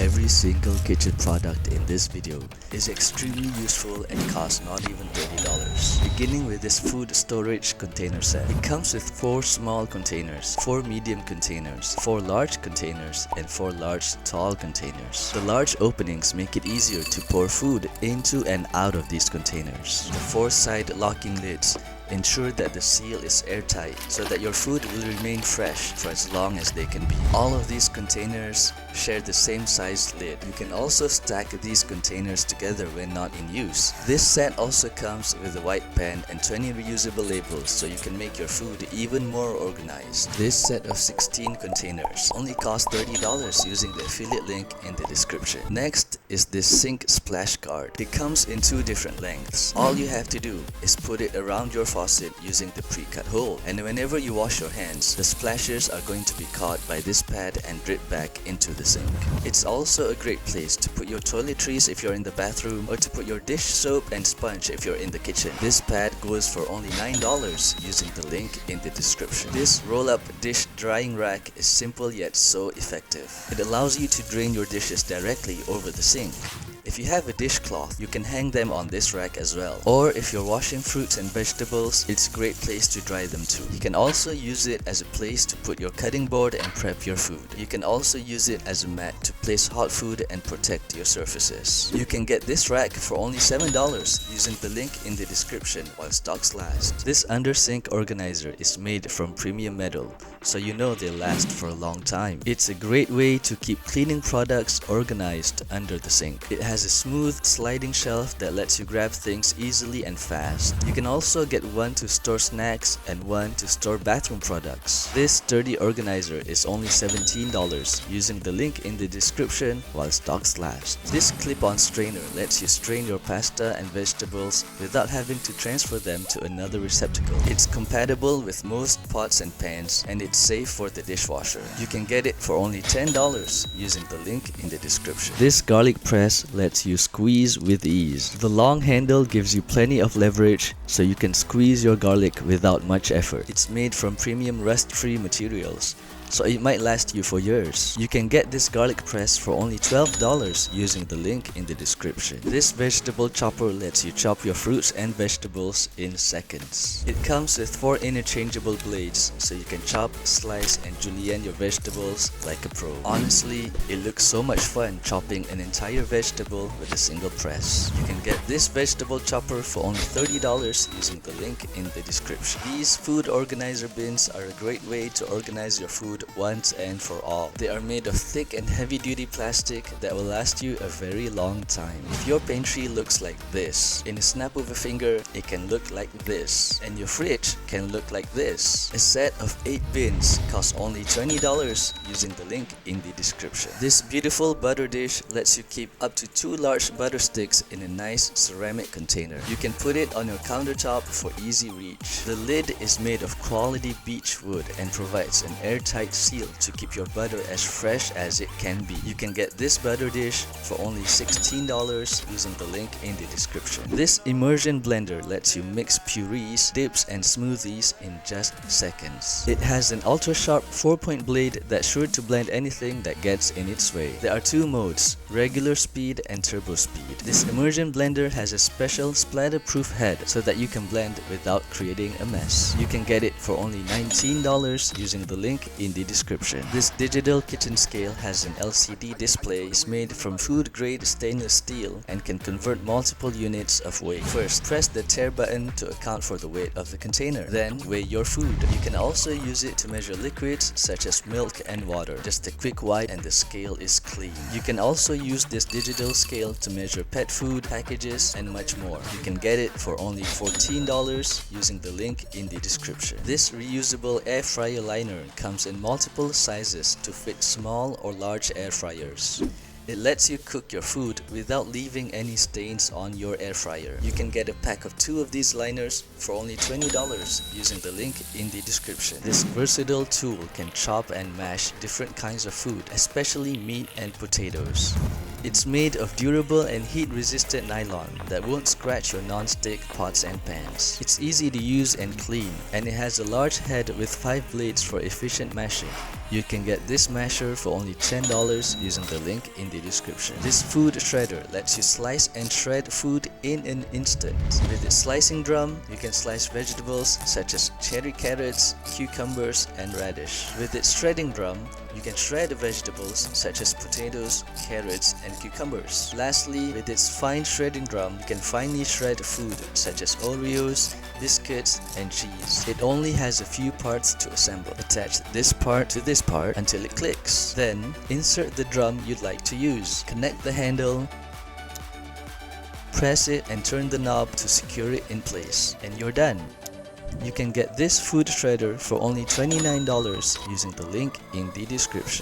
Every single kitchen product in this video is extremely useful and costs not even $30. Beginning with this food storage container set. It comes with 4 small containers, 4 medium containers, 4 large containers, and 4 large tall containers. The large openings make it easier to pour food into and out of these containers. The 4 side locking lids ensure that the seal is airtight so that your food will remain fresh for as long as they can be. All of these containers share the same size lid. You can also stack these containers together when not in use. This set also comes with a white pen and 20 reusable labels so you can make your food even more organized. This set of 16 containers only costs $30 using the affiliate link in the description. Next is this sink splash guard. It comes in 2 different lengths. All you have to do is put it around your faucet using the pre-cut hole, and whenever you wash your hands, the splashes are going to be caught by this pad and drip back into the sink. It's also a great place to put your toiletries if you're in the bathroom, or to put your dish soap and sponge if you're in the kitchen. This pad goes for only $9 using the link in the description. This roll-up dish drying rack is simple yet so effective. It allows you to drain your dishes directly over the sink. If you have a dishcloth, you can hang them on this rack as well. Or if you're washing fruits and vegetables, it's a great place to dry them too. You can also use it as a place to put your cutting board and prep your food. You can also use it as a mat to place hot food and protect your surfaces. You can get this rack for only $7 using the link in the description while stocks last. This under sink organizer is made from premium metal, so you know they'll last for a long time. It's a great way to keep cleaning products organized under the sink. It has a smooth sliding shelf that lets you grab things easily and fast. You can also get one to store snacks and one to store bathroom products. This sturdy organizer is only $17 using the link in the description while stocks last. This clip-on strainer lets you strain your pasta and vegetables without having to transfer them to another receptacle. It's compatible with most pots and pans, and it's safe for the dishwasher. You can get it for only $10 using the link in the description. This garlic press lets you squeeze with ease. The long handle gives you plenty of leverage so you can squeeze your garlic without much effort. It's made from premium rust-free materials, so it might last you for years. You can get this garlic press for only $12 using the link in the description. This vegetable chopper lets you chop your fruits and vegetables in seconds. It comes with 4 interchangeable blades so you can chop, slice, and julienne your vegetables like a pro. Honestly, it looks so much fun chopping an entire vegetable with a single press. You can get this vegetable chopper for only $30 using the link in the description. These food organizer bins are a great way to organize your food once and for all. They are made of thick and heavy-duty plastic that will last you a very long time. If your pantry looks like this, in a snap of a finger, it can look like this, and your fridge can look like this. A set of 8 bins costs only $20 using the link in the description. This beautiful butter dish lets you keep up to 2 large butter sticks in a nice ceramic container. You can put it on your countertop for easy reach. The lid is made of quality beech wood and provides an airtight seal to keep your butter as fresh as it can be. You can get this butter dish for only $16 using the link in the description. This Immersion Blender lets you mix purees, dips, and smoothies in just seconds. It has an ultra-sharp 4-point blade that's sure to blend anything that gets in its way. There are 2 modes, regular speed and turbo speed. This Immersion Blender has a special splatter-proof head so that you can blend without creating a mess. You can get it for only $19 using the link in the description. This digital kitchen scale has an LCD display. It's made from food-grade stainless steel and can convert multiple units of weight. First, press the tare button to account for the weight of the container. Then, weigh your food. You can also use it to measure liquids such as milk and water. Just a quick wipe and the scale is clean. You can also use this digital scale to measure pet food, packages, and much more. You can get it for only $14 using the link in the description. This reusable air fryer liner comes in multiple sizes to fit small or large air fryers. It lets you cook your food without leaving any stains on your air fryer. You can get a pack of 2 of these liners for only $20 using the link in the description. This versatile tool can chop and mash different kinds of food, especially meat and potatoes. It's made of durable and heat-resistant nylon that won't scratch your non-stick pots and pans. It's easy to use and clean, and it has a large head with 5 blades for efficient mashing. You can get this masher for only $10 using the link in the description. This food shredder lets you slice and shred food in an instant. With its slicing drum, you can slice vegetables such as cherry carrots, cucumbers, and radish. With its shredding drum, you can shred vegetables such as potatoes, carrots, and cucumbers. Lastly, with its fine shredding drum, you can finely shred food such as Oreos, biscuits, and cheese. It only has a few parts to assemble. Attach this part to this part until it clicks. Then, insert the drum you'd like to use. Connect the handle, press it, and turn the knob to secure it in place. And you're done. You can get this food shredder for only $29 using the link in the description.